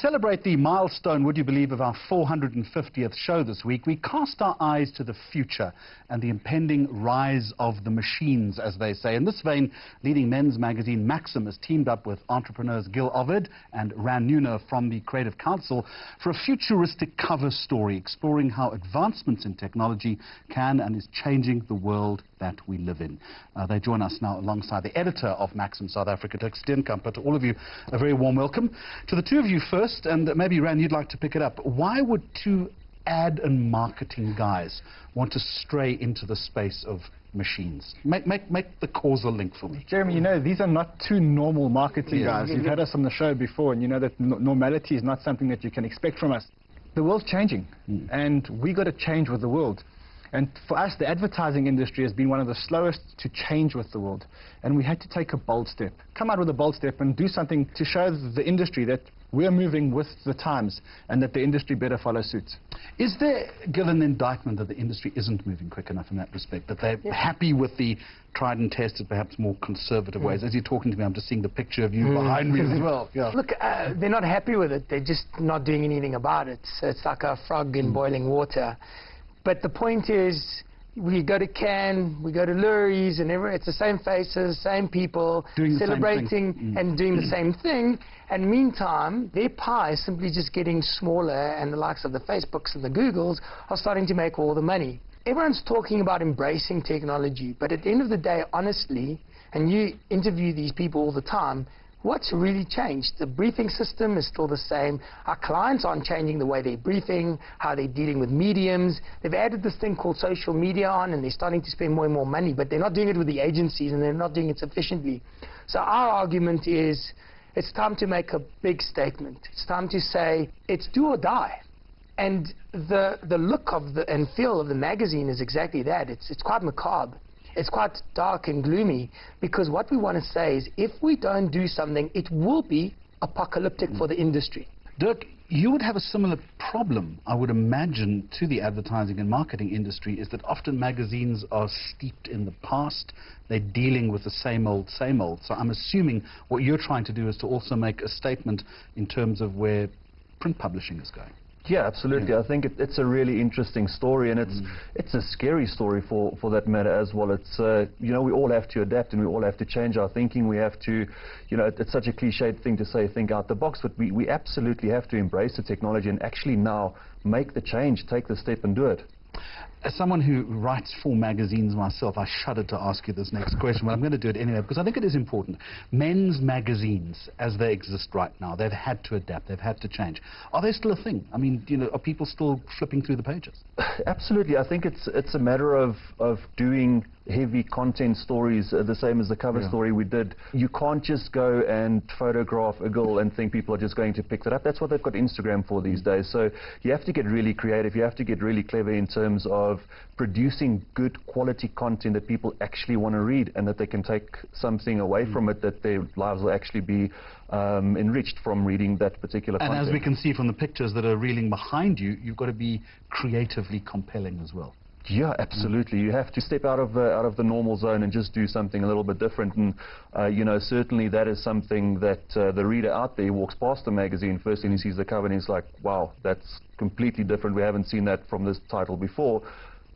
celebrate the milestone, would you believe, of our 450th show this week, we cast our eyes to the future and the impending rise of the machines, as they say. In this vein, leading men's magazine Maxim has teamed up with entrepreneurs Gil Ovid and Ran Nuner from the Creative Counsel for a futuristic cover story exploring how advancements in technology can and is changing the world that we live in. They join us now alongside the editor of Maxim South Africa, Dirk Steenkamp. To all of you, a very warm welcome. To the two of you first, and maybe Ran, you'd like to pick it up. Why would two ad and marketing guys want to stray into the space of machines? Make the causal link for me. Jeremy, you know, these are not two normal marketing guys. You've had us on the show before, and you know that normality is not something that you can expect from us. The world's changing, and we got to change with the world. And for us, the advertising industry has been one of the slowest to change with the world. And we had to take a bold step, come out with a bold step and do something to show the industry that we're moving with the times and that the industry better follow suit. Is there, Gil, an indictment that the industry isn't moving quick enough in that respect, that they're happy with the tried and tested, perhaps more conservative ways? As you're talking to me, I'm just seeing the picture of you behind me as well. Yeah. Look, they're not happy with it. They're just not doing anything about it. So it's like a frog in boiling water. But the point is, we go to Cannes, we go to Lurie's, and it's the same faces, same people, celebrating and doing the same thing. And meantime, their pie is simply just getting smaller, and the likes of the Facebooks and the Googles are starting to make all the money. Everyone's talking about embracing technology, but at the end of the day, honestly, and you interview these people all the time, what's really changed? The briefing system is still the same. Our clients aren't changing the way they're briefing, how they're dealing with mediums. They've added this thing called social media on, and they're starting to spend more and more money, but they're not doing it with the agencies, and they're not doing it sufficiently. So our argument is, it's time to make a big statement. It's time to say, it's do or die. And the look of and feel of the magazine is exactly that. It's quite macabre. It's quite dark and gloomy, because what we want to say is, if we don't do something, it will be apocalyptic for the industry. Dirk, you would have a similar problem, I would imagine, to the advertising and marketing industry, is that often magazines are steeped in the past. They're dealing with the same old, same old. So I'm assuming what you're trying to do is to also make a statement in terms of where print publishing is going. Yeah, absolutely. Yeah. I think it's a really interesting story, and it's a scary story for that matter as well. It's you know, we all have to adapt, and we all have to change our thinking. We have to, you know, it's such a cliched thing to say, think out the box, but we absolutely have to embrace the technology and actually now make the change, take the step and do it. As someone who writes for magazines myself, I shudder to ask you this next question, but I'm going to do it anyway, because I think it is important. Men's magazines, as they exist right now, they've had to adapt, they've had to change. Are they still a thing? I mean, you know, are people still flipping through the pages? Absolutely. I think it's a matter of doing heavy content stories, the same as the cover story we did. You can't just go and photograph a girl and think people are just going to pick that up. That's what they've got Instagram for these days. So you have to get really creative, you have to get really clever in terms of producing good quality content that people actually want to read, and that they can take something away from it, that their lives will actually be enriched from reading that particular content. And as we can see from the pictures that are reeling behind you, you've got to be creatively compelling as well. Yeah, absolutely. You have to step out of the normal zone and just do something a little bit different. And you know, certainly that is something that the reader out there walks past the magazine, first thing he sees the cover and he's like, wow, that's completely different. We haven't seen that from this title before.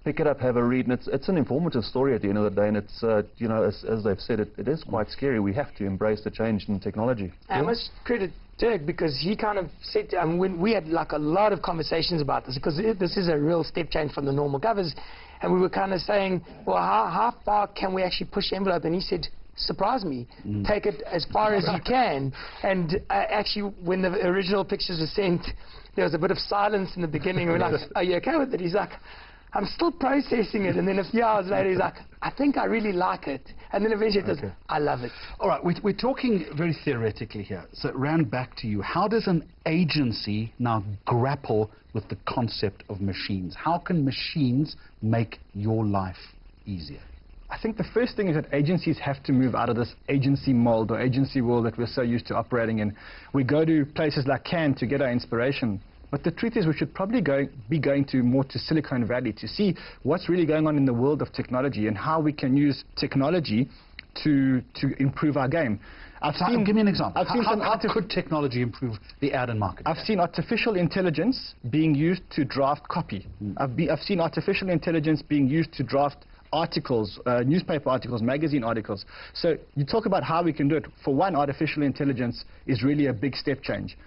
Pick it up, have a read, and it's an informative story at the end of the day, and it's you know, as they've said, it is quite scary. We have to embrace the change in technology. I must credit Dirk, because he kind of said, when we had like a lot of conversations about this, because this is a real step change from the normal covers, and we were kind of saying, well, how far can we actually push the envelope? And he said, surprise me, take it as far as you can. And actually, when the original pictures were sent, there was a bit of silence in the beginning. We're like, are you okay with it? He's like, I'm still processing it. And then a few hours later, he's like, I think I really like it. And then eventually it says, I love it. All right, we're talking very theoretically here. So Ran, back to you. How does an agency now grapple with the concept of machines? How can machines make your life easier? I think the first thing is that agencies have to move out of this agency mold or agency world that we're so used to operating in. We go to places like Cannes to get our inspiration. But the truth is, we should probably be going more to Silicon Valley to see what's really going on in the world of technology and how we can use technology to improve our game. Give me an example. I've seen how could technology improve the ad and marketing? I've seen artificial intelligence being used to draft copy. I've seen artificial intelligence being used to draft articles, newspaper articles, magazine articles. So you talk about how we can do it. For one, artificial intelligence is really a big step change.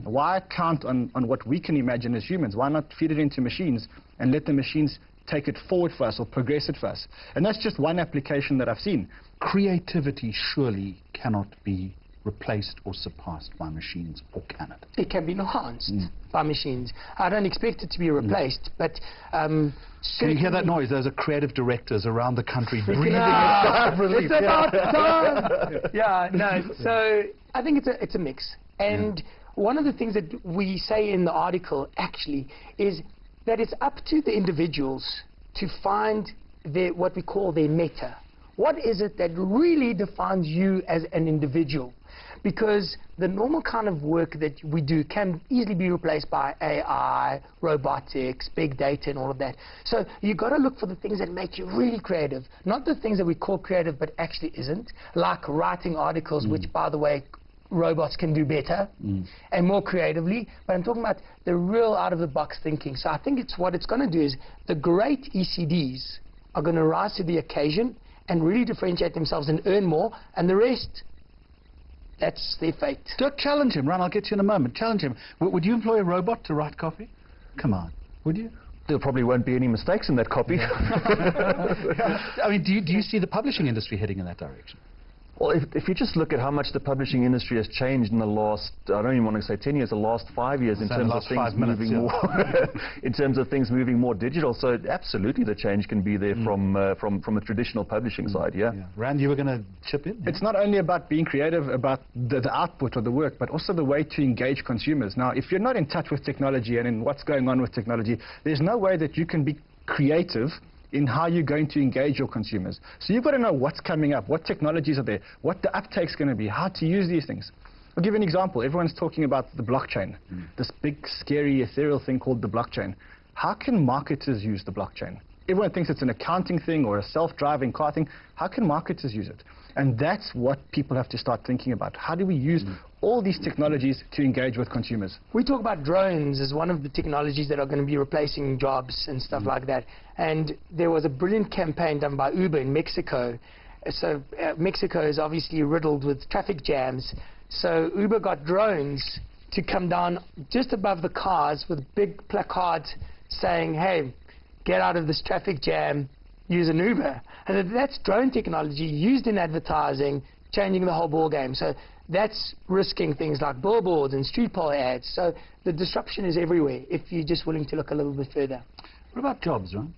Why count on what we can imagine as humans? Why not feed it into machines and let the machines take it forward for us or progress it for us? And that's just one application that I've seen. Creativity surely cannot be replaced or surpassed by machines, or can it? It can be enhanced by machines. I don't expect it to be replaced, but can you hear that noise? Those are creative directors around the country breathing it's about time. Yeah, no. So I think it's a mix. And one of the things that we say in the article actually is that it's up to the individuals to find what we call their meta. What is it that really defines you as an individual? Because the normal kind of work that we do can easily be replaced by AI, robotics, big data and all of that. So you've got to look for the things that make you really creative, not the things that we call creative but actually isn't, like writing articles, which, by the way, robots can do better and more creatively. But I'm talking about the real out-of-the-box thinking. So I think what it's going to do is the great ECDs are going to rise to the occasion and really differentiate themselves and earn more, and the rest, that's their fate. Don't challenge him, Ron. I'll get you in a moment. Challenge him. Would you employ a robot to write copy? Come on, would you? There probably won't be any mistakes in that copy. I mean, do you see the publishing industry heading in that direction? Well, if you just look at how much the publishing industry has changed in the last, I don't even want to say 10 years, the last 5 years in terms of things moving more, in terms of things moving more digital. So absolutely, the change can be there from a traditional publishing side. Yeah. Rand, you were going to chip in? It's not only about being creative about the output or the work, but also the way to engage consumers. Now, if you're not in touch with technology and in what's going on with technology, there's no way that you can be creative in how you're going to engage your consumers. So you've got to know what's coming up, what technologies are there, what the uptake's going to be, how to use these things. I'll give you an example. Everyone's talking about the blockchain, this big, scary, ethereal thing called the blockchain. How can marketers use the blockchain? Everyone thinks it's an accounting thing or a self-driving car thing. How can marketers use it? And that's what people have to start thinking about. How do we use all these technologies to engage with consumers? We talk about drones as one of the technologies that are going to be replacing jobs and stuff like that. And there was a brilliant campaign done by Uber in Mexico. So Mexico is obviously riddled with traffic jams. So Uber got drones to come down just above the cars with big placards saying, hey, get out of this traffic jam, use an Uber. And that's drone technology used in advertising, changing the whole ball game. So that's risking things like billboards and street pole ads. So the disruption is everywhere if you're just willing to look a little bit further. What about jobs, Ron?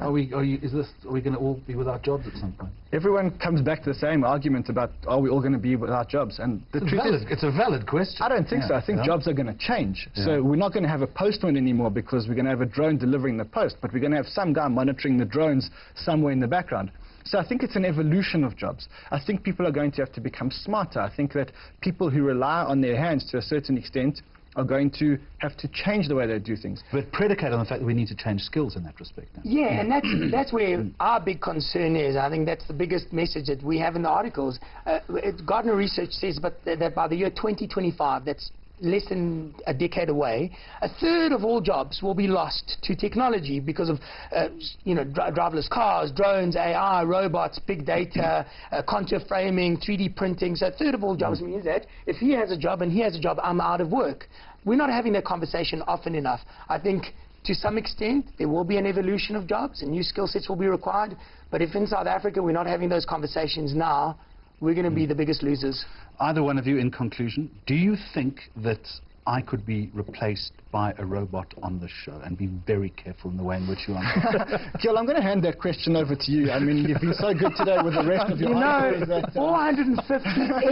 Are we going to all be without jobs at some point? Everyone comes back to the same argument about, are we all going to be without jobs? And the truth is, it's a valid question. I don't think so. I think jobs are going to change. So we're not going to have a postman anymore because we're going to have a drone delivering the post, but we're going to have some guy monitoring the drones somewhere in the background. So I think it's an evolution of jobs. I think people are going to have to become smarter. I think that people who rely on their hands to a certain extent are going to have to change the way they do things. But predicated on the fact that we need to change skills in that respect. Yeah, and that's where our big concern is. I think that's the biggest message that we have in the articles. Gartner research says that by the year 2025, that's less than a decade away, a third of all jobs will be lost to technology because of driverless cars, drones, AI, robots, big data, contour framing, 3D printing. So a third of all jobs means that if he has a job and he has a job, I'm out of work. We're not having that conversation often enough. I think to some extent there will be an evolution of jobs and new skill sets will be required, but if in South Africa we're not having those conversations now, we're going to be the biggest losers. Either one of you, in conclusion, do you think that I could be replaced by a robot on the show? And be very careful in the way in which you answer. Gil, I'm going to hand that question over to you. I mean, you've been so good today with the rest of your answers. That, 450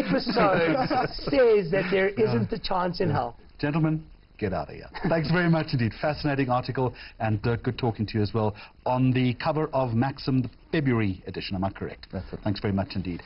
episodes says that there isn't a chance in hell. Gentlemen, get out of here. Thanks very much indeed. Fascinating article, and good talking to you as well. On the cover of Maxim, the February edition, am I correct? That's it. Thanks very much indeed.